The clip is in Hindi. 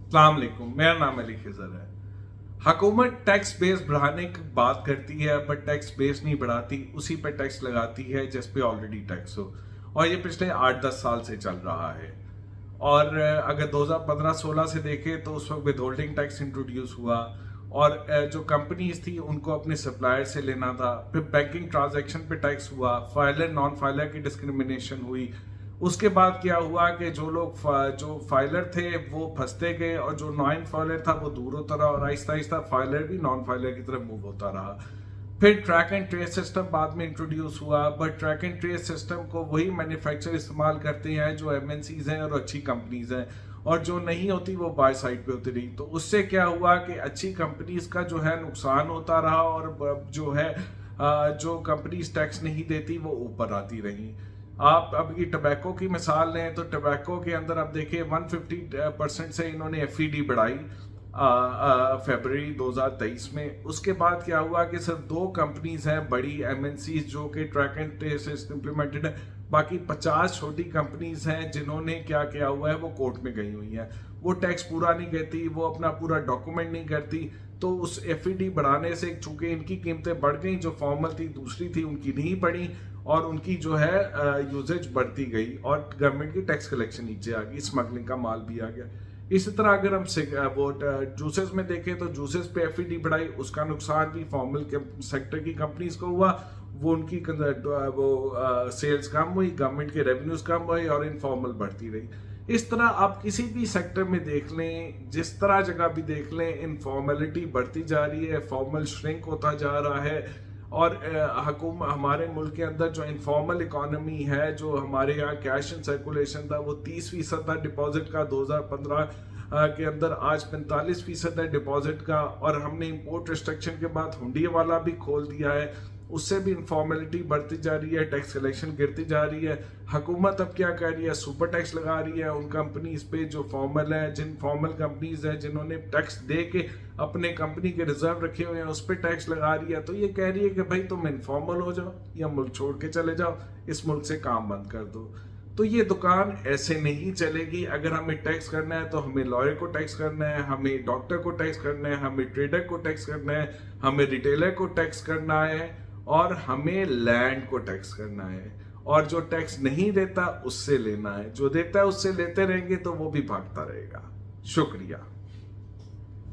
अस्सलाम वालेकुम, मेरा नाम अली खिजर है। हुकूमत टैक्स बेस बढ़ाने की बात करती है बट टैक्स बेस नहीं बढ़ाती, उसी पे टैक्स लगाती है जिस पे ऑलरेडी टैक्स हो। और ये पिछले 8-10 साल से चल रहा है। और अगर 2015-16 से देखें तो उस वक्त विद होल्डिंग टैक्स इंट्रोड्यूस हुआ। और जो कंपनीज थी उनको अपने सप्लायर से लेना था। फिर बैंकिंग ट्रांजैक्शन पे टैक्स हुआ, फाइलर नॉन फाइलर की डिस्क्रिमिनेशन हुई। उसके बाद क्या हुआ कि जो फाइलर थे वो फंसते गए और जो नॉन फाइलर था वो दूर होता रहा और आहिस्ता आहिस्ता फाइलर भी नॉन फाइलर की तरफ मूव होता रहा। फिर ट्रैक एंड ट्रेस सिस्टम बाद में इंट्रोड्यूस हुआ, but track and trace system को वही मैन्युफैक्चरर इस्तेमाल करते हैं जो एमएनसीज हैं और अच्छी कंपनीज हैं, और जो नहीं होती वो बाय साइड पे होती रही। तो उससे क्या हुआ कि अच्छी कंपनीज का जो है नुकसान होता रहा और जो है जो कंपनीज टैक्स नहीं देती वो ऊपर आती रही। आप अब ये टबैको की मिसाल लें तो टबैको के अंदर आप देखिए 150% से इन्होंने एफईडी बढ़ाई फरवरी 2023 में। उसके बाद क्या हुआ कि सिर्फ 2 कंपनीज हैं बड़ी एमएनसीज जो कि ट्रैक एंड ट्रेस इम्प्लीमेंटेड है, बाकी 50 छोटी कंपनीज हैं जिन्होंने क्या किया हुआ है वो कोर्ट में गई हुई हैं। वो टैक्स पूरा नहीं करती, वो अपना पूरा डॉक्यूमेंट नहीं करती। तो उस एफईडी बढ़ाने से चूंकि इनकी कीमतें बढ़ गई, जो फॉर्मल थी दूसरी थी उनकी नहीं बढ़ी, और उनकी जो है यूजेज बढ़ती गई और गवर्नमेंट की टैक्स कलेक्शन नीचे आ गई, स्मगलिंग का माल भी आ गया। इसी तरह अगर हम वो जूसेस में देखें तो जूसेस पे एफईडी बढ़ाई, उसका नुकसान भी फॉर्मल सेक्टर की कंपनीज को हुआ। वो उनकी वो सेल्स कम हुई, गवर्नमेंट के रेवेन्यूज कम हुए और इनफॉर्मल बढ़ती रही। इस तरह आप किसी भी सेक्टर में देख लें, जिस तरह जगह भी देख लें, इनफॉर्मेलिटी बढ़ती जा रही है, फॉर्मल श्रिंक होता जा रहा है। और हमारे मुल्क के अंदर जो इनफॉर्मल इकोनॉमी है, जो हमारे यहाँ कैश इन सर्कुलेशन था वो 30% था डिपॉजिट का 2015 के अंदर, आज 45% है डिपॉजिट का। और हमने इंपोर्ट रिस्ट्रिक्शन के बाद हुंडी वाला भी खोल दिया है, उससे भी इनफॉर्मेलिटी बढ़ती जा रही है, टैक्स कलेक्शन गिरती जा रही है। हुकूमत अब क्या कर रही है, सुपर टैक्स लगा रही है उन कंपनीज पे जो फॉर्मल है, जिन फॉर्मल कंपनीज हैं जिन्होंने टैक्स दे के अपने कंपनी के रिजर्व रखे हुए हैं उस पर टैक्स लगा रही है। तो ये कह रही है कि भाई तुम इनफॉर्मल हो जाओ या मुल्क छोड़ के चले जाओ, इस मुल्क से काम बंद कर दो। तो ये दुकान ऐसे नहीं चलेगी। अगर हमें टैक्स करना है तो हमें लॉयर को टैक्स करना है, हमें डॉक्टर को टैक्स करना है, हमें ट्रेडर को टैक्स करना है, हमें रिटेलर को टैक्स करना है, और हमें लैंड को टैक्स करना है। और जो टैक्स नहीं देता उससे लेना है, जो देता है उससे लेते रहेंगे तो वो भी भागता रहेगा। शुक्रिया।